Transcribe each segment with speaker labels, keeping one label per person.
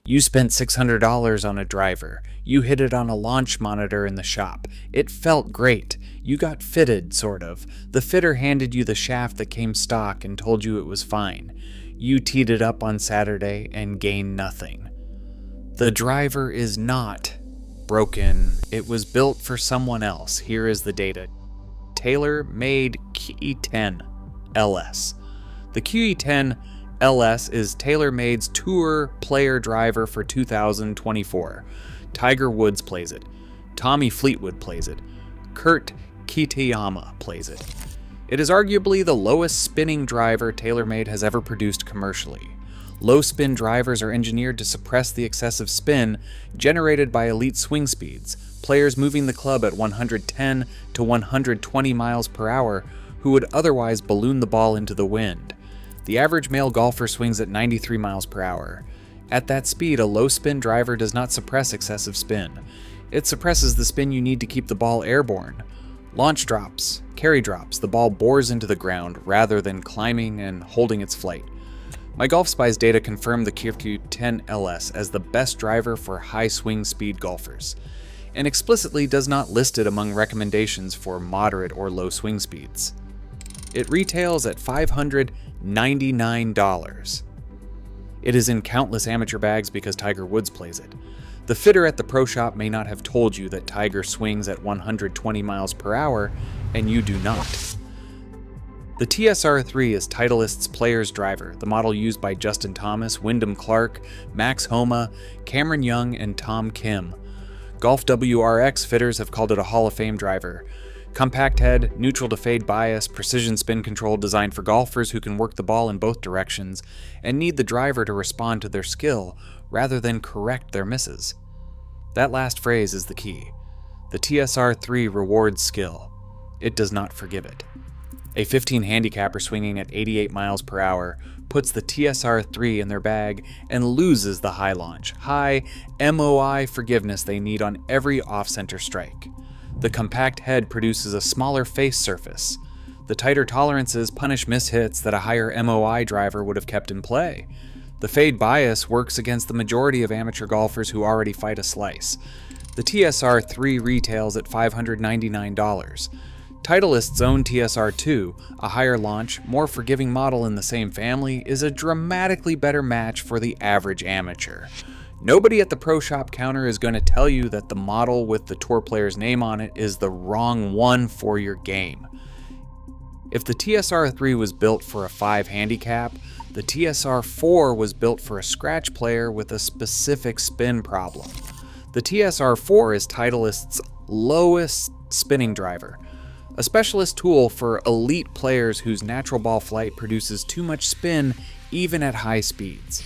Speaker 1: You spent $600 on a driver. You hit it on a launch monitor in the shop. It felt great. You got fitted, sort of. The fitter handed you the shaft that came stock and told you it was fine. You teed it up on Saturday and gained nothing. The driver is not broken. It was built for someone else. Here is the data. TaylorMade Qi10 LS. The Qi10 LS is TaylorMade's tour player driver for 2024. Tiger Woods plays it. Tommy Fleetwood plays it. Kurt Kitayama plays it. It is arguably the lowest spinning driver TaylorMade has ever produced commercially. Low spin drivers are engineered to suppress the excessive spin generated by elite swing speeds, players moving the club at 110 to 120 miles per hour who would otherwise balloon the ball into the wind. The average male golfer swings at 93 miles per hour. At that speed, a low spin driver does not suppress excessive spin. It suppresses the spin you need to keep the ball airborne. Launch drops, carry drops, the ball bores into the ground rather than climbing and holding its flight. MyGolfSpy's data confirm the Qi10 LS as the best driver for high swing speed golfers, and explicitly does not list it among recommendations for moderate or low swing speeds. It retails at $599. It is in countless amateur bags because Tiger Woods plays it. The fitter at the pro shop may not have told you that Tiger swings at 120 miles per hour, and you do not. The TSR3 is Titleist's player's driver, the model used by Justin Thomas, Wyndham Clark, Max Homa, Cameron Young, and Tom Kim. GolfWRX fitters have called it a Hall of Fame driver. Compact head, neutral to fade bias, precision spin control designed for golfers who can work the ball in both directions and need the driver to respond to their skill rather than correct their misses. That last phrase is the key. The TSR3 rewards skill. It does not forgive it. A 15 handicapper swinging at 88 miles per hour puts the TSR3 in their bag and loses the high launch, high MOI forgiveness they need on every off-center strike. The compact head produces a smaller face surface. The tighter tolerances punish mishits that a higher MOI driver would have kept in play. The fade bias works against the majority of amateur golfers who already fight a slice. The TSR3 retails at $599. Titleist's own TSR2, a higher launch, more forgiving model in the same family, is a dramatically better match for the average amateur. Nobody at the pro shop counter is going to tell you that the model with the tour player's name on it is the wrong one for your game. If the TSR3 was built for a 5 handicap, the TSR4 was built for a scratch player with a specific spin problem. The TSR4 is Titleist's lowest spinning driver, a specialist tool for elite players whose natural ball flight produces too much spin even at high speeds.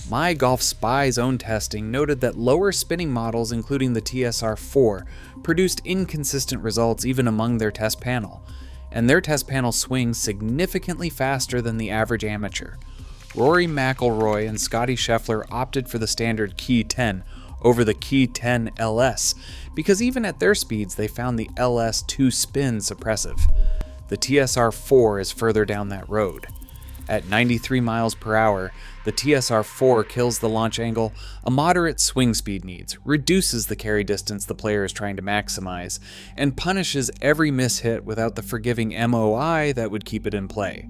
Speaker 1: MyGolfSpy's own testing noted that lower spinning models, including the TSR4, produced inconsistent results even among their test panel, and their test panel swings significantly faster than the average amateur. Rory McIlroy and Scotty Scheffler opted for the standard Qi10 over the Qi10 LS because even at their speeds they found the LS too spin suppressive. The TSR4 is further down that road. At 93 miles per hour, the TSR4 kills the launch angle a moderate swing speed needs, reduces the carry distance the player is trying to maximize, and punishes every mishit without the forgiving MOI that would keep it in play.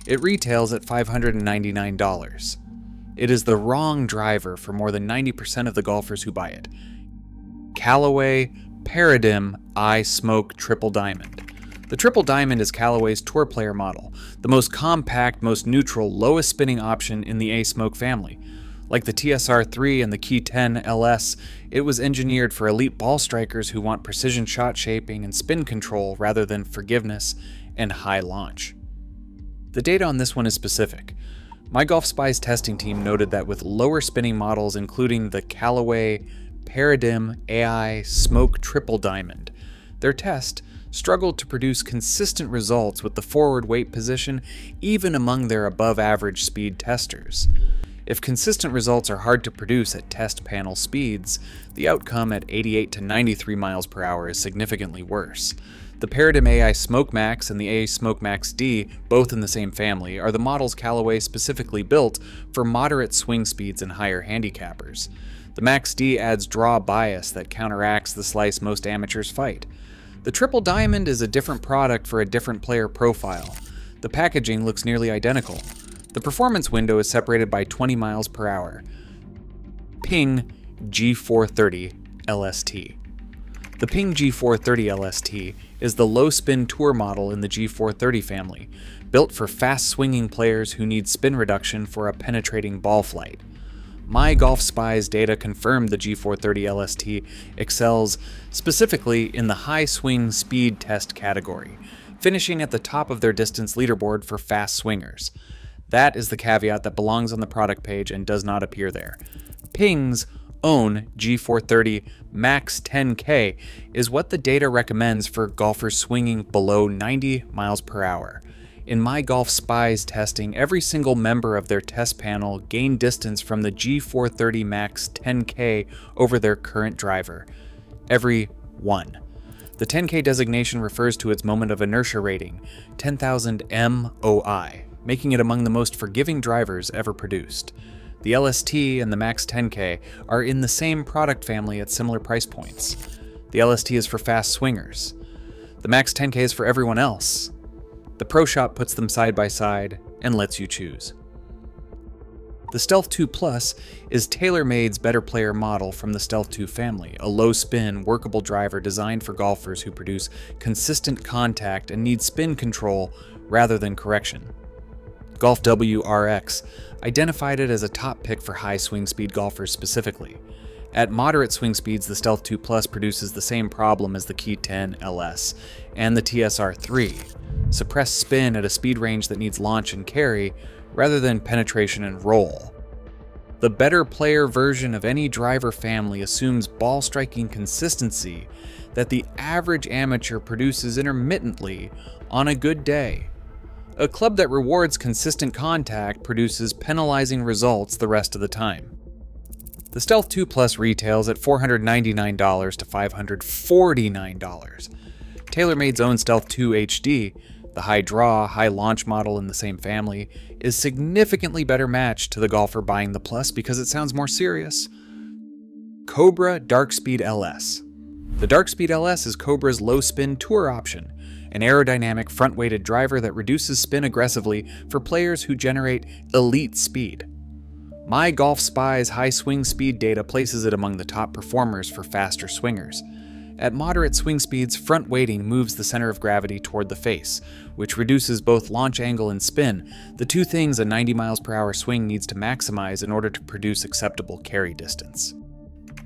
Speaker 1: It retails at $599. It is the wrong driver for more than 90% of the golfers who buy it. Callaway Paradym I Smoke Triple Diamond. The Triple Diamond is Callaway's tour player model, the most compact, most neutral, lowest spinning option in the A-Smoke family. Like the TSR3 and the Qi10 LS, it was engineered for elite ball strikers who want precision shot shaping and spin control rather than forgiveness and high launch. The data on this one is specific. MyGolfSpy's testing team noted that with lower spinning models including the Callaway Paradym AI Smoke Triple Diamond, their test struggled to produce consistent results with the forward weight position even among their above-average speed testers. If consistent results are hard to produce at test panel speeds, the outcome at 88 to 93 miles per hour is significantly worse. The Paradym AI Smoke Max and the AI Smoke Max D, both in the same family, are the models Callaway specifically built for moderate swing speeds and higher handicappers. The Max D adds draw bias that counteracts the slice most amateurs fight. The Triple Diamond is a different product for a different player profile. The packaging looks nearly identical. The performance window is separated by 20 miles per hour. Ping G430 LST. The Ping G430 LST is the low-spin tour model in the G430 family, built for fast-swinging players who need spin reduction for a penetrating ball flight. MyGolfSpy's data confirmed the G430 LST excels specifically in the high swing speed test category, finishing at the top of their distance leaderboard for fast swingers. That is the caveat that belongs on the product page and does not appear there. Ping's own G430 Max 10K is what the data recommends for golfers swinging below 90 miles per hour. In MyGolfSpy's testing, every single member of their test panel gained distance from the G430 Max 10K over their current driver. Every one. The 10K designation refers to its moment of inertia rating, 10,000 MOI, making it among the most forgiving drivers ever produced. The LST and the Max 10K are in the same product family at similar price points. The LST is for fast swingers. The Max 10K is for everyone else. The Pro Shop puts them side by side and lets you choose. The Stealth 2 Plus is TaylorMade's better player model from the Stealth 2 family, a low-spin, workable driver designed for golfers who produce consistent contact and need spin control rather than correction. GolfWRX identified it as a top pick for high swing speed golfers specifically. At moderate swing speeds, the Stealth 2 Plus produces the same problem as the Qi10 LS and the TSR3, suppressed spin at a speed range that needs launch and carry rather than penetration and roll. The better player version of any driver family assumes ball striking consistency that the average amateur produces intermittently on a good day. A club that rewards consistent contact produces penalizing results the rest of the time. The Stealth 2 Plus retails at $499 to $549. TaylorMade's own Stealth 2 HD, the high draw, high launch model in the same family, is significantly better matched to the golfer buying the Plus because it sounds more serious. Cobra Darkspeed LS. The Darkspeed LS is Cobra's low-spin tour option, an aerodynamic front-weighted driver that reduces spin aggressively for players who generate elite speed. MyGolfSpy's high swing speed data places it among the top performers for faster swingers. At moderate swing speeds, front weighting moves the center of gravity toward the face, which reduces both launch angle and spin, the two things a 90 miles per hour swing needs to maximize in order to produce acceptable carry distance.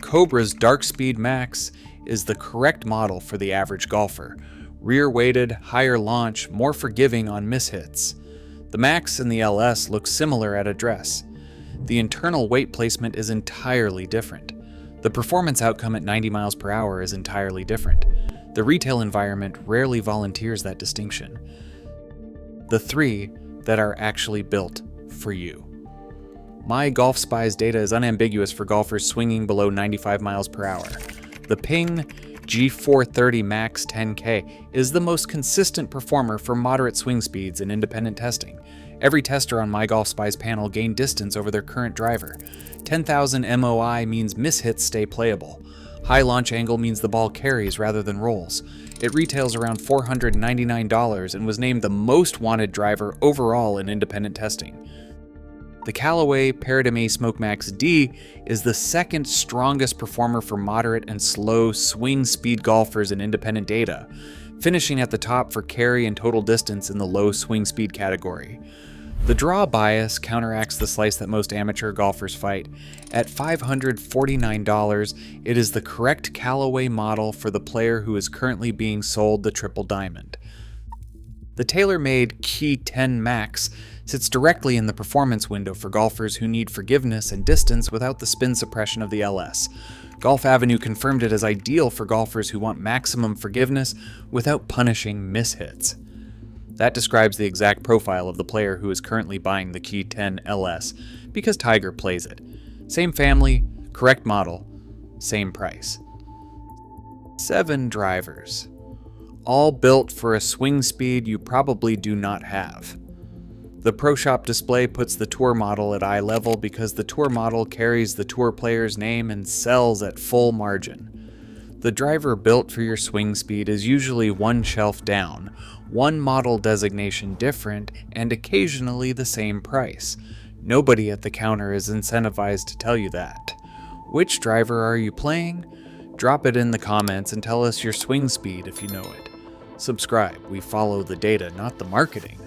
Speaker 1: Cobra's Darkspeed Max is the correct model for the average golfer. Rear-weighted, higher launch, more forgiving on mishits. The Max and the LS look similar at address. The internal weight placement is entirely different. The performance outcome at 90 miles per hour is entirely different. The retail environment rarely volunteers that distinction. The three that are actually built for you. MyGolfSpy's data is unambiguous for golfers swinging below 95 miles per hour. The Ping G430 Max 10K is the most consistent performer for moderate swing speeds in independent testing. Every tester on MyGolfSpy's panel gained distance over their current driver. 10,000 MOI means mishits stay playable. High launch angle means the ball carries rather than rolls. It retails around $499 and was named the most wanted driver overall in independent testing. The Callaway Paradym Smoke Max D is the second strongest performer for moderate and slow swing speed golfers in independent data, finishing at the top for carry and total distance in the low swing speed category. The draw bias counteracts the slice that most amateur golfers fight. At $549, it is the correct Callaway model for the player who is currently being sold the Triple Diamond. The TaylorMade Qi10 Max sits directly in the performance window for golfers who need forgiveness and distance without the spin suppression of the LS. Golf Avenue confirmed it as ideal for golfers who want maximum forgiveness without punishing mishits. That describes the exact profile of the player who is currently buying the Qi10 LS, because Tiger plays it. Same family, correct model, same price. 7 drivers. all built for a swing speed you probably do not have. The Pro Shop display puts the Tour model at eye level because the Tour model carries the Tour player's name and sells at full margin. The driver built for your swing speed is usually one shelf down, one model designation different, and occasionally the same price. Nobody at the counter is incentivized to tell you that. Which driver are you playing? Drop it in the comments and tell us your swing speed if you know it. Subscribe, we follow the data, not the marketing.